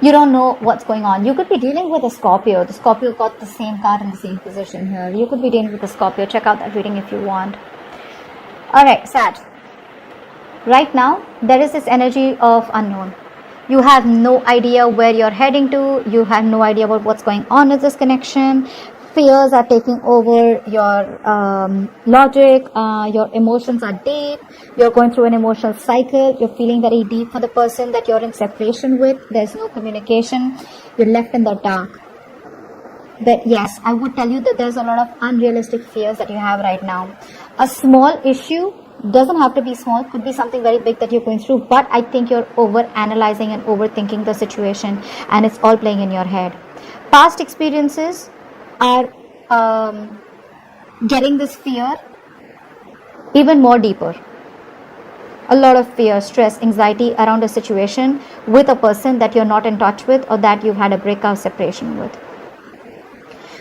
You don't know what's going on. You could be dealing with a Scorpio. The Scorpio got the same card in the same position here. You could be dealing with a Scorpio. Check out that reading if you want. Alright, Sag. Right now, there is this energy of unknown. You have no idea where you're heading to. You have no idea about what's going on with this connection. Fears are taking over your logic. Your emotions are deep. You're going through an emotional cycle. You're feeling very deep for the person that you're in separation with. There's no communication. You're left in the dark. But yes, I would tell you that there's a lot of unrealistic fears that you have right now. A small issue doesn't have to be small. Could be something very big that you're going through. But I think you're over analyzing and overthinking the situation. And it's all playing in your head. Past experiences are getting this fear even more deeper. A lot of fear, stress, anxiety around a situation with a person that you're not in touch with or that you've had a breakup separation with.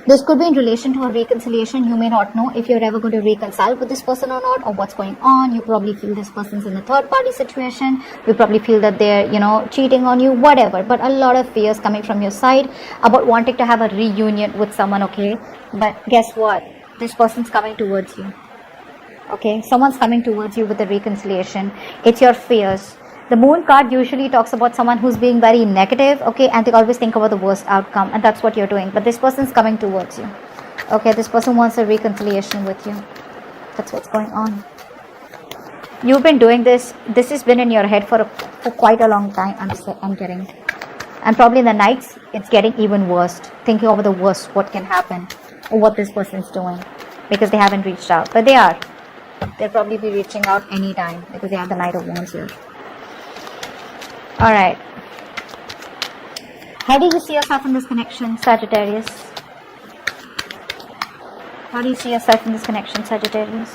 This could be in relation to a reconciliation. You may not know if you're ever going to reconcile with this person or not, or what's going on. You probably feel this person's in a third party situation. You probably feel that they're, cheating on you, whatever. But a lot of fears coming from your side about wanting to have a reunion with someone, okay? But guess what? This person's coming towards you. Okay? Someone's coming towards you with a reconciliation. It's your fears. The moon card usually talks about someone who's being very negative, okay, and they always think about the worst outcome, and that's what you're doing. But this person's coming towards you, okay? This person wants a reconciliation with you. That's what's going on. You've been doing this. This has been in your head for quite a long time, I'm getting. And probably in the nights, it's getting even worse. Thinking over the worst, what can happen, or what this person's doing, because they haven't reached out. But they are. They'll probably be reaching out anytime, because they have the Knight of Wands here. Alright. How do you see yourself in this connection, Sagittarius? How do you see yourself in this connection, Sagittarius?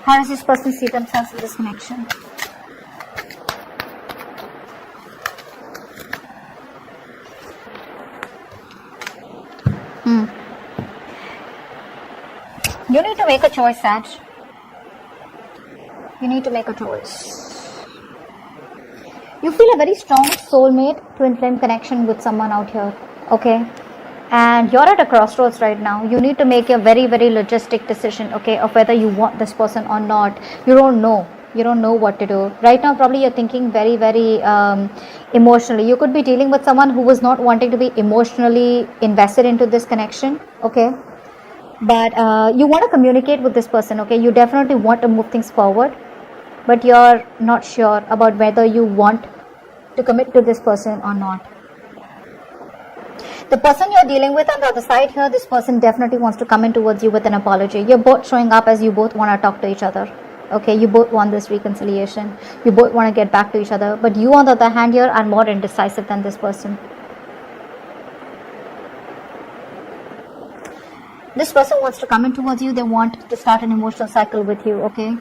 How does this person see themselves in this connection? You need to make a choice, Sag. You need to make a choice. You feel a very strong soulmate, twin flame connection with someone out here, okay? And you're at a crossroads right now. You need to make a very, very logistic decision, okay, of whether you want this person or not. You don't know. You don't know what to do. Right now, probably you're thinking very, very emotionally. You could be dealing with someone who was not wanting to be emotionally invested into this connection, okay? But you want to communicate with this person, okay? You definitely want to move things forward. But you're not sure about whether you want to commit to this person or not. The person you're dealing with on the other side here, this person definitely wants to come in towards you with an apology. You're both showing up as you both want to talk to each other. Okay, you both want this reconciliation. You both want to get back to each other. But you, on the other hand, here are more indecisive than this person. This person wants to come in towards you. They want to start an emotional cycle with you, okay?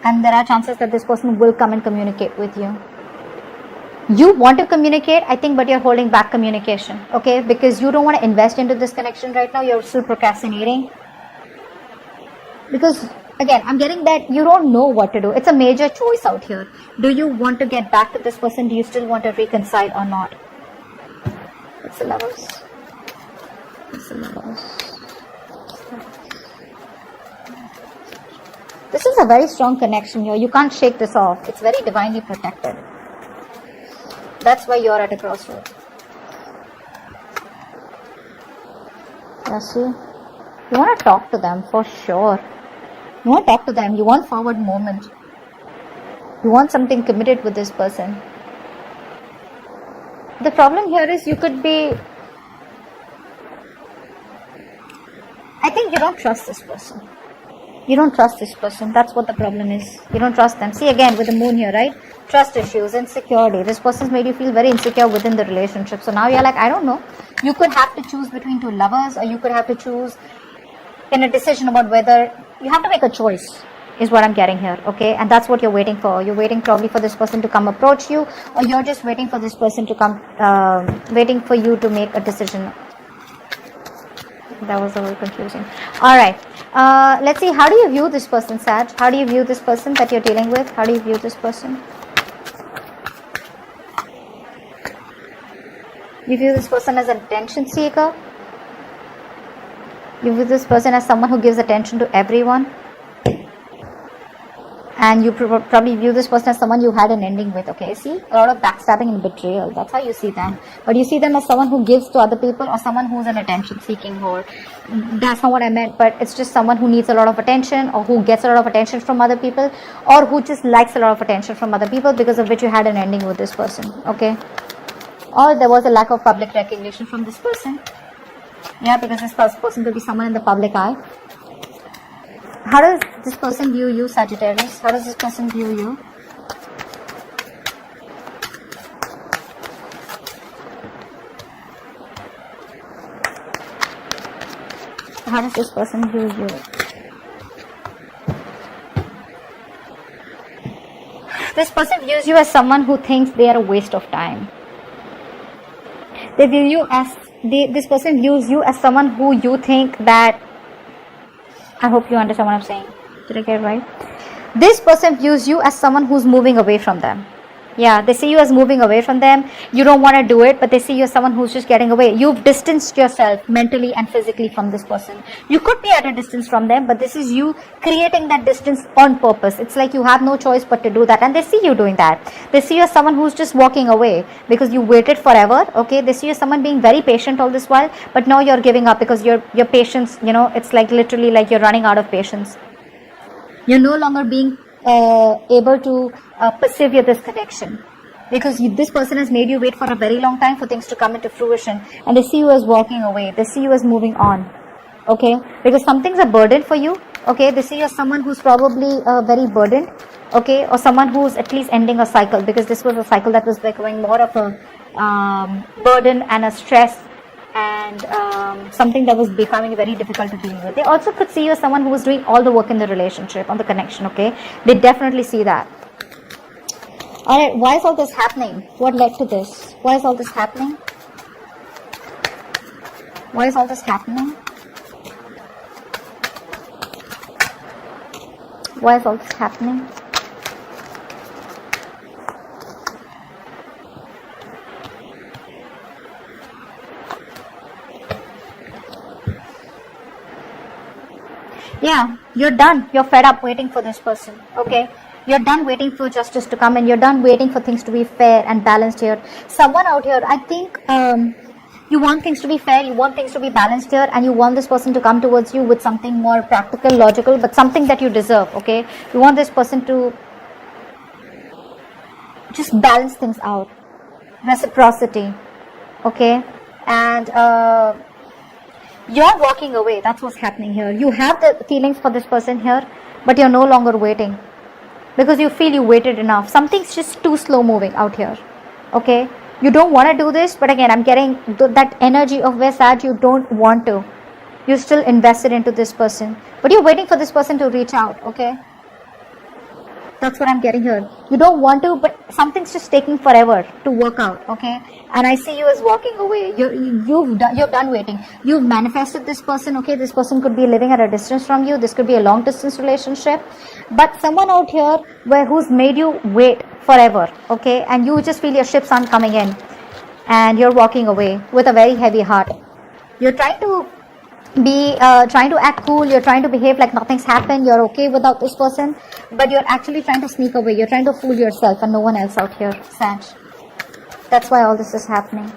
And there are chances that this person will come and communicate with you. You want to communicate, I think, but you're holding back communication, okay? Because you don't want to invest into this connection right now. You're still procrastinating. Because, again, I'm getting that you don't know what to do. It's a major choice out here. Do you want to get back to this person? Do you still want to reconcile or not? It's the Lovers. It's the Lovers. This is a very strong connection here. You can't shake this off. It's very divinely protected. That's why you're at a crossroad. Yes, you want to talk to them for sure. You want to talk to them. You want forward movement. You want something committed with this person. The problem here is you could be... I think you don't trust this person. You don't trust this person. That's what the problem is. You don't trust them. See, again, with the moon here, right? Trust issues, insecurity. This person's made you feel very insecure within the relationship. So now you're like, I don't know. You could have to choose between two lovers, or you could have to choose in a decision about whether... You have to make a choice, is what I'm getting here, okay? And that's what you're waiting for. You're waiting probably for this person to come approach you, or you're just waiting for this person to come, waiting for you to make a decision. That was a little confusing. All right. Let's see. How do you view this person, Sag? How do you view this person that you're dealing with? How do you view this person? You view this person as an attention seeker. You view this person as someone who gives attention to everyone. And you probably view this person as someone you had an ending with, okay? See, a lot of backstabbing and betrayal. That's how you see them. But you see them as someone who gives to other people, or someone who's an attention-seeking whore. That's not what I meant, but it's just someone who needs a lot of attention, or who gets a lot of attention from other people, or who just likes a lot of attention from other people, because of which you had an ending with this person, okay? Or there was a lack of public recognition from this person. Yeah, because this person could be someone in the public eye. How does this person view you, Sagittarius? How does this person view you? How does this person view you? This person views you as someone who thinks they are a waste of time. They view you as, this person views you as someone who you think that, I hope you understand what I'm saying. Did I get it right? This person views you as someone who's moving away from them. Yeah, they see you as moving away from them. You don't want to do it, but they see you as someone who's just getting away. You've distanced yourself mentally and physically from this person. You could be at a distance from them, but this is you creating that distance on purpose. It's like you have no choice but to do that, and they see you doing that. They see you as someone who's just walking away because you waited forever, okay? They see you as someone being very patient all this while, but now you're giving up because your patience, you know, it's like literally like you're running out of patience. You're no longer being able to persevere this connection, because this person has made you wait for a very long time for things to come into fruition, and they see you as walking away. They see you as moving on, okay? Because something's a burden for you, okay? They see you as someone who's probably very burdened, okay? Or someone who's at least ending a cycle, because this was a cycle that was becoming more of a burden and a stress, and something that was becoming very difficult to deal with. They also could see you as someone who was doing all the work in the relationship, on the connection, okay? They definitely see that. Alright, why is all this happening? What led to this? Why is all this happening? Why is all this happening? Why is all this happening? Yeah, you're done. You're fed up waiting for this person, okay? You're done waiting for justice to come, and you're done waiting for things to be fair and balanced here. Someone out here, I think you want things to be fair, you want things to be balanced here, and you want this person to come towards you with something more practical, logical, but something that you deserve, okay? You want this person to just balance things out. Reciprocity, okay? And you're walking away. That's what's happening here. You have the feelings for this person here, but you're no longer waiting because you feel you waited enough. Something's just too slow moving out here, okay? You don't want to do this, but again, I'm getting that energy of where, Sag, you don't want to. You're still invested into this person, but you're waiting for this person to reach out, okay? That's what I'm getting here. You don't want to, but something's just taking forever to work out, okay? And I see you as walking away. You've done waiting. You've manifested this person, okay? This person could be living at a distance from you. This could be a long distance relationship. But someone out here who's made you wait forever, okay? And you just feel your ships aren't coming in. And you're walking away with a very heavy heart. You're trying to trying to act cool, you're trying to behave like nothing's happened, you're okay without this person, but you're actually trying to sneak away, you're trying to fool yourself and no one else out here, Sag. That's why all this is happening.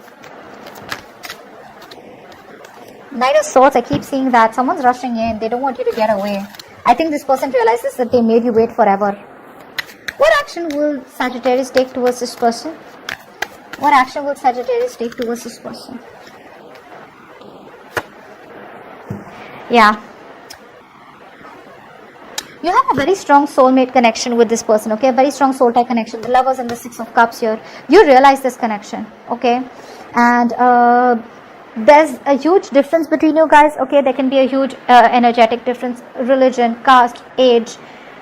Knight of Swords, I keep seeing that. Someone's rushing in, they don't want you to get away. I think this person realizes that they made you wait forever. What action will Sagittarius take towards this person? What action will Sagittarius take towards this person? Yeah. You have a very strong soulmate connection with this person, okay? A very strong soul tie connection. The Lovers and the Six of Cups here. You realize this connection, okay? And there's a huge difference between you guys, okay? There can be a huge energetic difference. Religion, caste, age,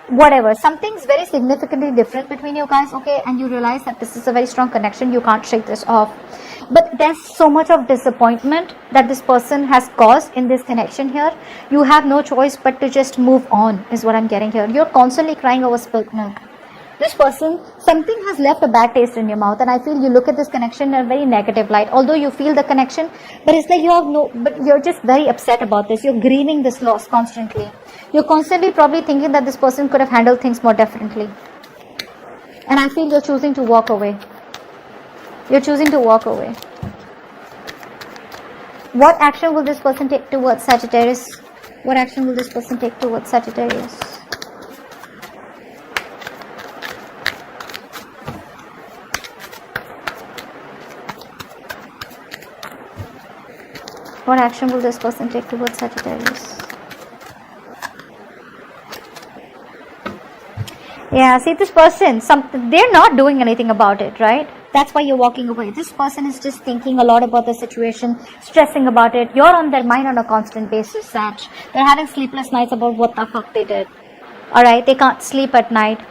whatever, something's very significantly different between you guys, okay, and you realize that this is a very strong connection, you can't shake this off. But there's so much of disappointment that this person has caused in this connection here. You have no choice but to just move on, is what I'm getting here. You're constantly crying over spilt milk. This person, something has left a bad taste in your mouth, and I feel you look at this connection in a very negative light. Although you feel the connection, but it's like but you're just very upset about this. You're grieving this loss constantly. You're constantly probably thinking that this person could have handled things more differently. And I feel you're choosing to walk away. You're choosing to walk away. What action will this person take towards Sagittarius? What action will this person take towards Sagittarius? What action will this person take towards Sagittarius? Yeah, see, this person, they're not doing anything about it, right? That's why you're walking away. This person is just thinking a lot about the situation, stressing about it. You're on their mind on a constant basis, Sag. They're having sleepless nights about what the fuck they did. Alright, they can't sleep at night.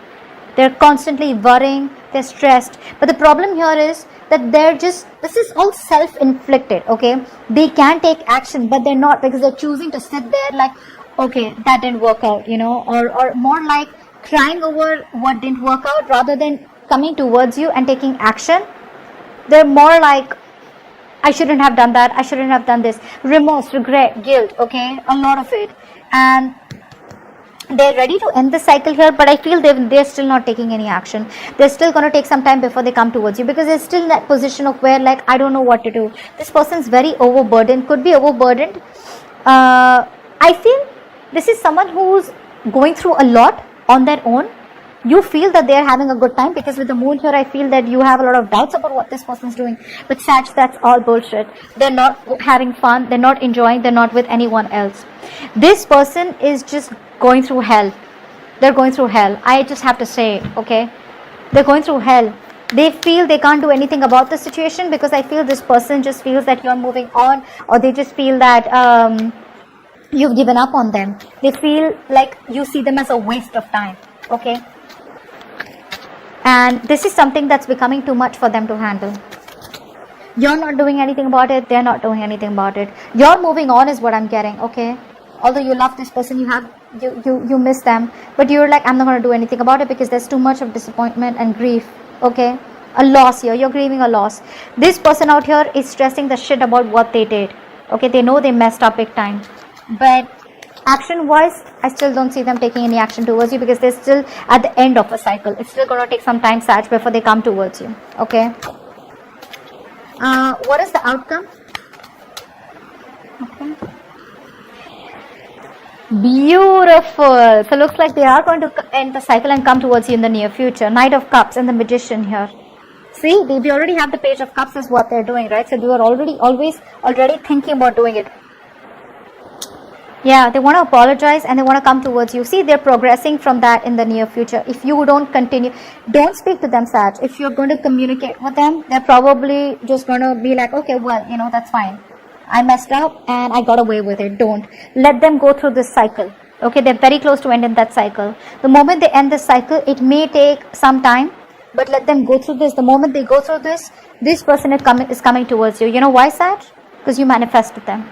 They're constantly worrying, they're stressed. But the problem here is that this is all self-inflicted, okay? They can take action, but they're not, because they're choosing to sit there like, okay, that didn't work out, or more like crying over what didn't work out rather than coming towards you and taking action. They're more like, I shouldn't have done that, I shouldn't have done this. Remorse, regret, guilt, okay? A lot of it. And they're ready to end the cycle here, but I feel they're still not taking any action. They're still going to take some time before they come towards you, because they're still in that position of where, like, I don't know what to do. This person's very overburdened, could be overburdened. I feel this is someone who's going through a lot on their own. You feel that they're having a good time, because with the moon here, I feel that you have a lot of doubts about what this person's doing. But Sag, that's all bullshit. They're not having fun, they're not enjoying, they're not with anyone else. This person is just going through hell. They're going through hell. I just have to say, okay? They're going through hell. They feel they can't do anything about the situation, because I feel this person just feels that you're moving on, or they just feel that you've given up on them. They feel like you see them as a waste of time, okay? And this is something that's becoming too much for them to handle. You're not doing anything about it, they're not doing anything about it. You're moving on is what I'm getting, okay? Although you love this person, you miss them, but you're like, I'm not going to do anything about it, because there's too much of disappointment and grief, okay? A loss here, you're grieving a loss. This person out here is stressing the shit about what they did, okay? They know they messed up big time, but action wise, I still don't see them taking any action towards you, because they're still at the end of a cycle. It's still going to take some time, Sag, before they come towards you, okay? What is the outcome? Okay. Beautiful. So looks like they are going to end the cycle and come towards you in the near future. Knight of Cups and the Magician here. See, we already have the Page of Cups is what they're doing, right? So they were already thinking about doing it. Yeah, they want to apologize and they want to come towards you. See, they're progressing from that in the near future. If you don't continue, don't speak to them, Sag. If you're going to communicate with them, they're probably just going to be like, okay, well, that's fine. I messed up and I got away with it. Don't. Let them go through this cycle. Okay, they're very close to ending that cycle. The moment they end this cycle, it may take some time, but let them go through this. The moment they go through this, this person is coming towards you. You know why, Sag? Because you manifested them.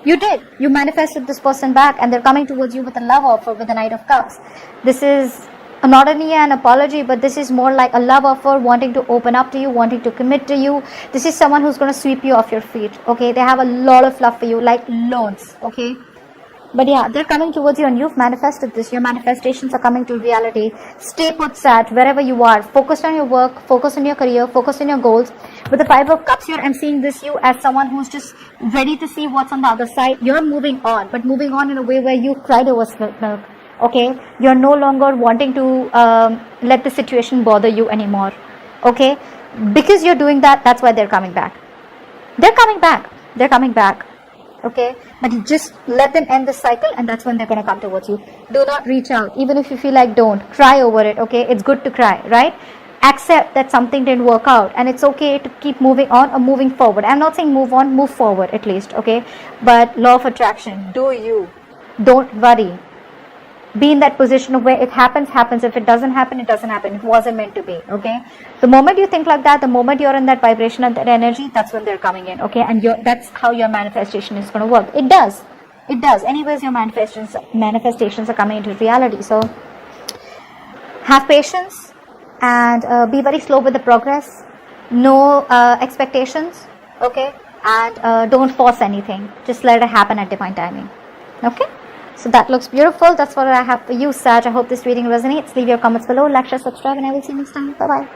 You did. You manifested this person back, and they're coming towards you with a love offer, with the Knight of Cups. This is not only an apology, but this is more like a love offer, wanting to open up to you, wanting to commit to you. This is someone who's going to sweep you off your feet. Okay, they have a lot of love for you, like loads. Okay, but yeah, they're coming towards you, and you've manifested this. Your manifestations are coming to reality. Stay put, Sag, wherever you are. Focus on your work, focus on your career, focus on your goals. With the Five of Cups here, I'm seeing this you as someone who's just ready to see what's on the other side. You're moving on, but moving on in a way where you cried over spilt milk. Okay, you're no longer wanting to let the situation bother you anymore. Okay, because you're doing that, that's why they're coming back. They're coming back. They're coming back. Okay, but you just let them end the cycle, and that's when they're going to come towards you. Do not reach out, even if you feel like don't. Cry over it, okay? It's good to cry, right? Accept that something didn't work out, and it's okay to keep moving on or moving forward. I'm not saying move on, move forward at least, okay? But law of attraction, do you. Don't worry. be in that position of where it happens, happens. If it doesn't happen, it doesn't happen. It wasn't meant to be. Okay. The moment you think like that, the moment you're in that vibration and that energy, that's when they're coming in. Okay. And that's how your manifestation is going to work. It does. It does. Anyways, your manifestations are coming into reality. So have patience and be very slow with the progress. No expectations. Okay. And don't force anything. Just let it happen at divine timing. Okay. So that looks beautiful. That's what I have for you, Sag. I hope this reading resonates. Leave your comments below, like, share, subscribe, and I will see you next time. Bye bye.